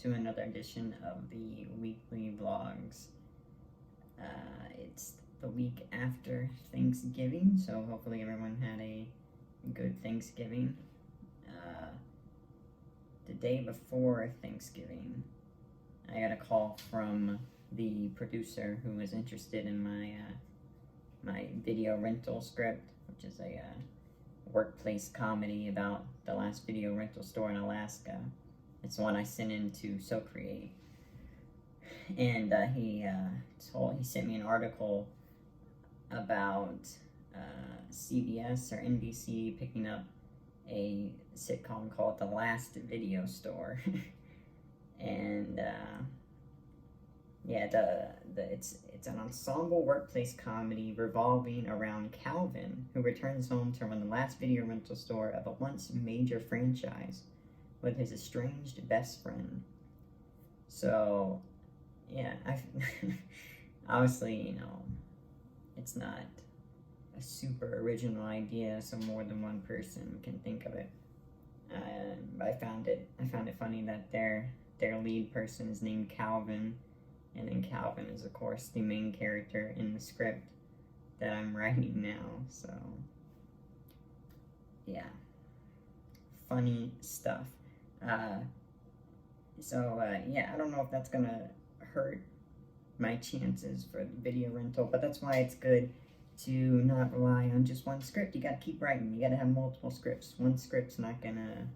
to another edition of the weekly vlogs. It's the week after Thanksgiving, so hopefully everyone had a good Thanksgiving. The day before Thanksgiving, I got a call from the producer who was interested in my video rental script, which is a workplace comedy about the last video rental store in Alaska. It's the one I sent into SoCreate, and he sent me an article about CBS or NBC picking up a sitcom called The Last Video Store, and it's an ensemble workplace comedy revolving around Calvin, who returns home to run the last video rental store of a once major franchise with his estranged best friend. So, yeah, obviously, it's not a super original idea, so more than one person can think of it. I found it funny that their lead person is named Calvin, and then Calvin is, of course, the main character in the script that I'm writing now. So, yeah, funny stuff. Yeah, I don't know if that's gonna hurt my chances for the video rental, but that's why it's good to not rely on just one script. You gotta keep writing. You gotta have multiple scripts. One script's not gonna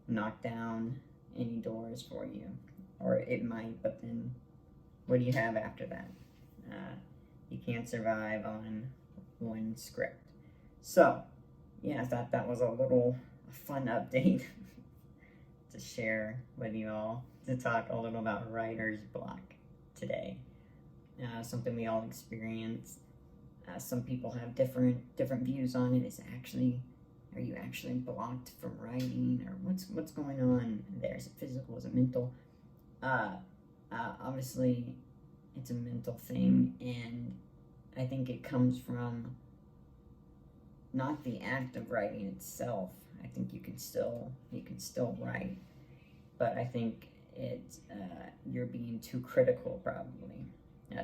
knock down any doors for you, or it might, but then what do you have after that? You can't survive on one script. So, yeah, I thought that was a little fun update to share with you all, to talk a little about writer's block today. Something we all experience. Some people have different views on it. Are you actually blocked from writing, or what's going on there? Is it physical? Is it mental? Obviously, it's a mental thing, and I think it comes from not the act of writing itself. I think you can still write, but I think you're being too critical, probably.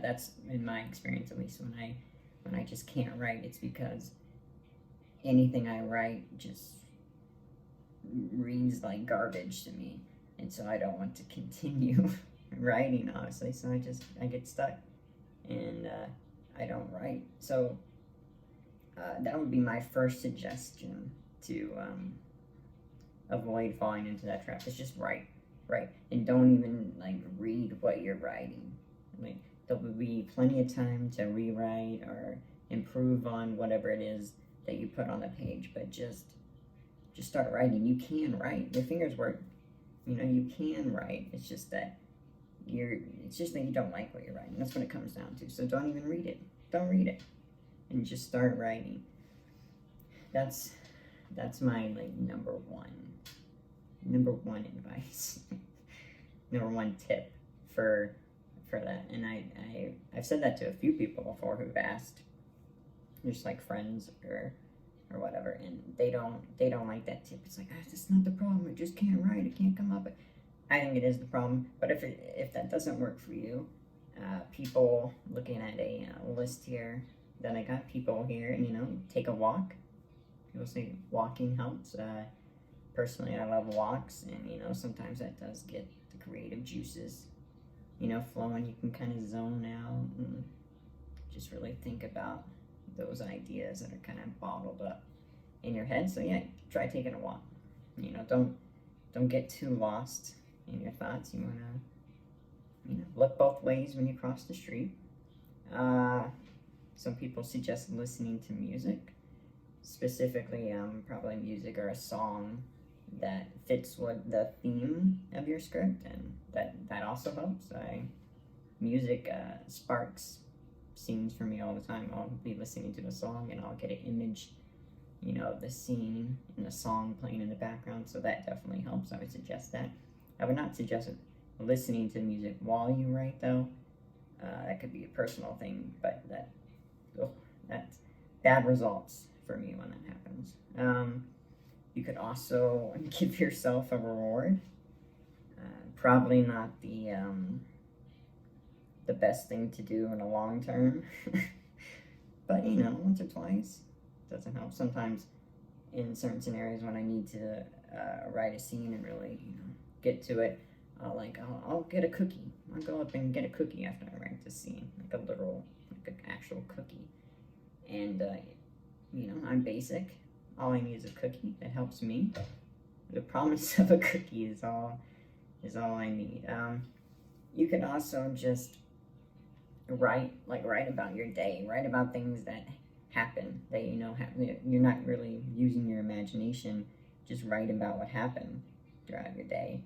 That's in my experience, at least. When I just can't write, it's because anything I write just reads like garbage to me, and so I don't want to continue writing, honestly. So I get stuck, and I don't write. So that would be my first suggestion to avoid falling into that trap. It's just write, and don't even read what you're writing. There will be plenty of time to rewrite or improve on whatever it is that you put on the page, but just start writing. You can write. Your fingers work. You can write. It's just that you don't like what you're writing. That's what it comes down to. So don't even read it. Don't read it, and just start writing. That's my number one advice. Number one tip for that. And I've said that to a few people before who've asked, just friends or whatever, and they don't like that tip. It's that's not the problem. I just can't write. It can't come up. I think it is the problem. But if that doesn't work for you, people looking at a list here, then I got people here, and take a walk. People say walking helps. Personally, I love walks, and sometimes that does get the creative juices flowing. You can kind of zone out and just really think about those ideas that are kind of bottled up in your head. So yeah, try taking a walk. Don't get too lost in your thoughts. You wanna look both ways when you cross the street. Some people suggest listening to music, specifically probably music or a song that fits with the theme of your script, and that also helps. Music sparks scenes for me all the time. I'll be listening to a song and I'll get an image, of the scene and the song playing in the background, so that definitely helps. I would suggest that. I would not suggest listening to music while you write, though. That could be a personal thing, but that's bad results for me when that happens. You could also give yourself a reward. probably not the best thing to do in the long term. But once or twice doesn't help. Sometimes in certain scenarios when I need to write a scene and really get to it, I'll get a cookie. I'll go up and get a cookie after I write the scene, like a literal, like an actual cookie. And I'm basic. All I need is a cookie that helps me. The promise of a cookie is all I need. You can also just write about your day, write about things that happen that happen. You're not really using your imagination. Just write about what happened throughout your day,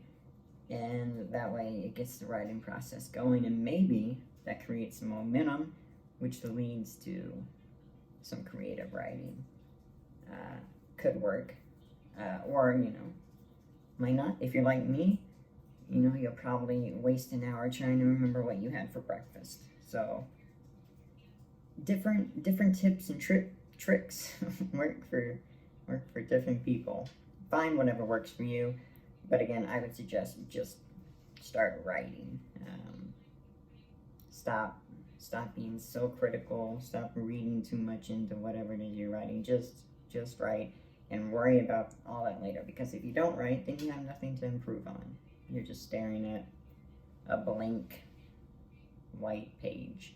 and that way it gets the writing process going, and maybe that creates some momentum, which leads to some creative writing. Could work, or might not. If you're like me, you'll probably waste an hour trying to remember what you had for breakfast. So different tips and tricks work for different people. Find whatever works for you, but again, I would suggest just start writing. Stop being so critical. Stop reading too much into whatever it is you're writing. Just write and worry about all that later, because if you don't write, then you have nothing to improve on. You're just staring at a blank white page.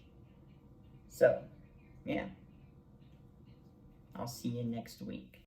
So, yeah. I'll see you next week.